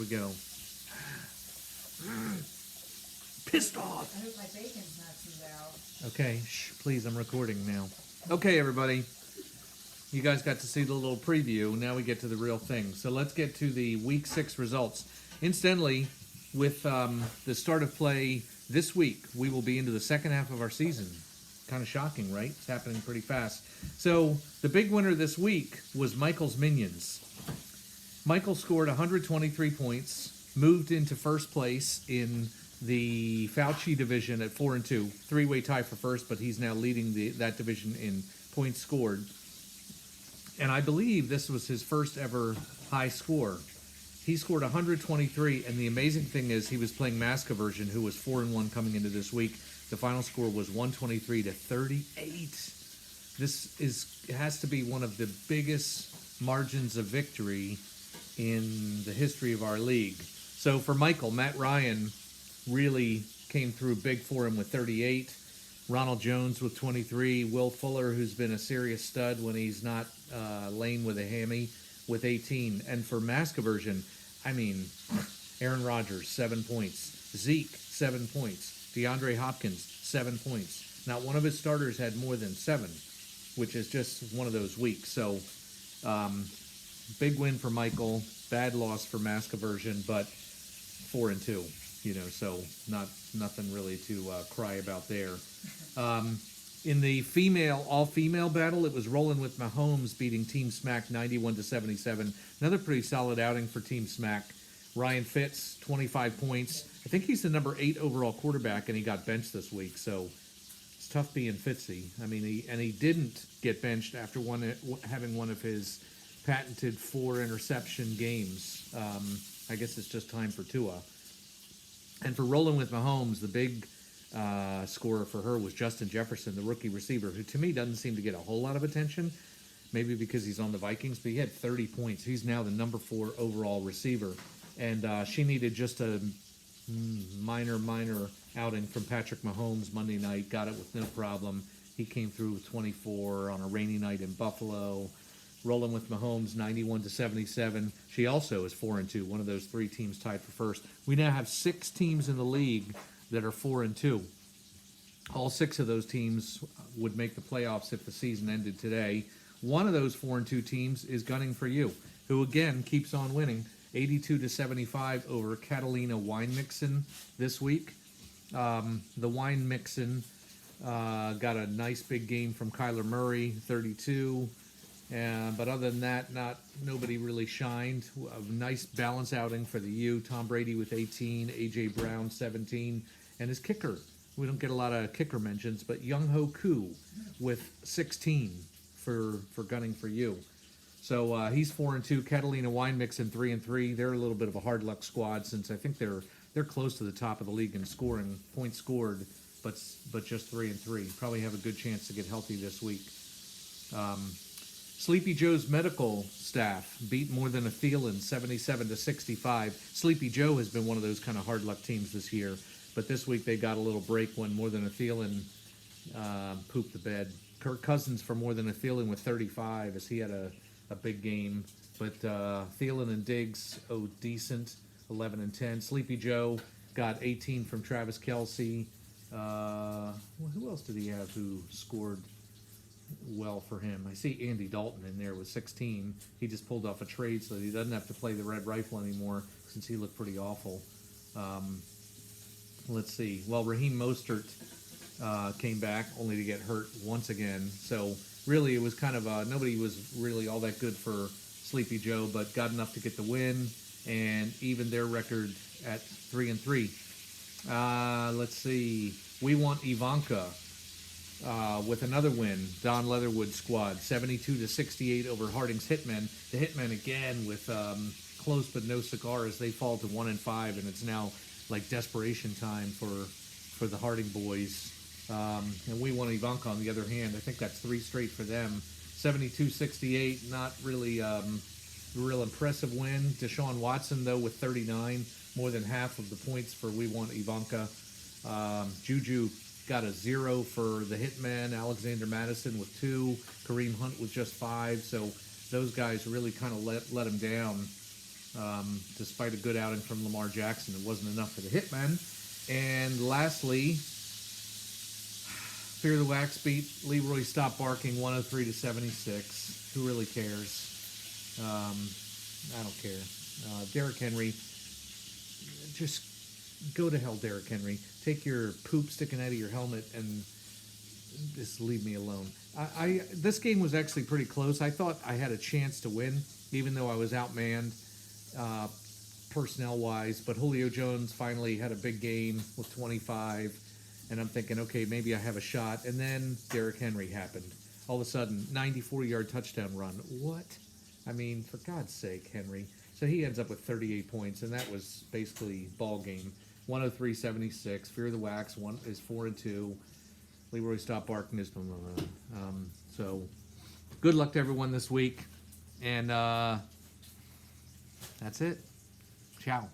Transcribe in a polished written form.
We go. Pissed off. I hope my bacon's not too loud. Okay, shh, please, I'm recording now. Okay, everybody. You guys got to see the little preview. Now we get to the real thing. So let's get to the Week 6 results. Incidentally, with the start of play this week, we will be into the second half of our season. Kind of shocking, right? It's happening pretty fast. So the big winner this week was Michael's Minions. Michael scored 123 points, moved into first place in the Fauci division at 4-2, three-way tie for first, but he's now leading that division in points scored. And I believe this was his first ever high score. He scored 123, and the amazing thing is he was playing Mask Aversion, who was 4-1 coming into this week. The final score was 123 to 38. This has to be one of the biggest margins of victory in the history of our league. So for Michael, Matt Ryan really came through big for him with 38. Ronald Jones with 23. Will Fuller, who's been a serious stud when he's not laying with a hammy, with 18. And for Mask Aversion, I mean, Aaron Rodgers, 7 points. Zeke, 7 points. DeAndre Hopkins, 7 points. Not one of his starters had more than 7, which is just one of those weeks. So, big win for Michael, bad loss for Mask Aversion, but 4-2, so nothing really to cry about there. In the all-female battle, it was Rolling with Mahomes beating Team Smack 91-77. Another pretty solid outing for Team Smack. Ryan Fitz, 25 points. I think he's the number 8 overall quarterback, and he got benched this week, so it's tough being Fitzy. I mean, he didn't get benched after having one of his patented 4 interception games. I guess it's just time for Tua. And for Rolling with Mahomes, the big scorer for her was Justin Jefferson, the rookie receiver, who to me doesn't seem to get a whole lot of attention, maybe because he's on the Vikings, but he had 30 points. He's now the number 4 overall receiver. And she needed just a minor outing from Patrick Mahomes Monday night, got it with no problem. He came through with 24 on a rainy night in Buffalo. Rolling with Mahomes, 91-77. She also is 4-2, one of those 3 teams tied for first. We now have 6 teams in the league that are 4-2. All 6 of those teams would make the playoffs if the season ended today. One of those 4-2 teams is gunning for you, who again keeps on winning, 82-75 over Catalina Wine Mixon this week. The Wine Mixon got a nice big game from Kyler Murray, 32. But other than that, nobody really shined. A nice balance outing for the U. Tom Brady with 18, A.J. Brown 17, and his kicker. We don't get a lot of kicker mentions, but Young Ho Koo with 16 for gunning for you. So he's 4-2. Catalina Wine Mixon 3-3. They're a little bit of a hard luck squad since I think they're close to the top of the league in scoring, points scored, but just 3-3. Probably have a good chance to get healthy this week. Sleepy Joe's medical staff beat More Than a Thielen 77-65. Sleepy Joe has been one of those kind of hard luck teams this year, but this week they got a little break when More Than a Thielen pooped the bed. Kirk Cousins for More Than a Thielen with 35 as he had a big game, but Thielen and Diggs, decent, 11-10. Sleepy Joe got 18 from Travis Kelce. Who else did he have who scored well for him? I see Andy Dalton in there with 16. He just pulled off a trade so that he doesn't have to play the Red Rifle anymore since he looked pretty awful. Let's see. Well, Raheem Mostert came back only to get hurt once again. So really it was kind of nobody was really all that good for Sleepy Joe, but got enough to get the win and even their record at 3-3. Let's see. We Want Ivanka with another win. Don Leatherwood's squad, 72-68 over Harding's Hitmen. The Hitmen again with close but no cigar as they fall to 1-5, and it's now like desperation time for the Harding boys. And We Want Ivanka on the other hand, I think that's 3 straight for them. 72-68, not really a real impressive win. Deshaun Watson though with 39, more than half of the points for We Want Ivanka. Juju got a 0 for the Hitmen. Alexander Madison with 2. Kareem Hunt with just 5. So those guys really kind of let him down. Despite a good outing from Lamar Jackson, it wasn't enough for the Hitmen. And lastly, Fear the Wax beat Leroy Stop Barking 103-76. Who really cares? I don't care. Derrick Henry, just go to hell, Derrick Henry. Take your poop sticking out of your helmet and just leave me alone. This game was actually pretty close. I thought I had a chance to win, even though I was outmanned personnel-wise. But Julio Jones finally had a big game with 25, and I'm thinking, okay, maybe I have a shot. And then Derrick Henry happened. All of a sudden, 94-yard touchdown run. What? I mean, for God's sake, Henry. So he ends up with 38 points, and that was basically ball game. 103-76. Fear the Wax is 4-2. Leroy Stop Barking is so good luck to everyone this week, and that's it. Ciao.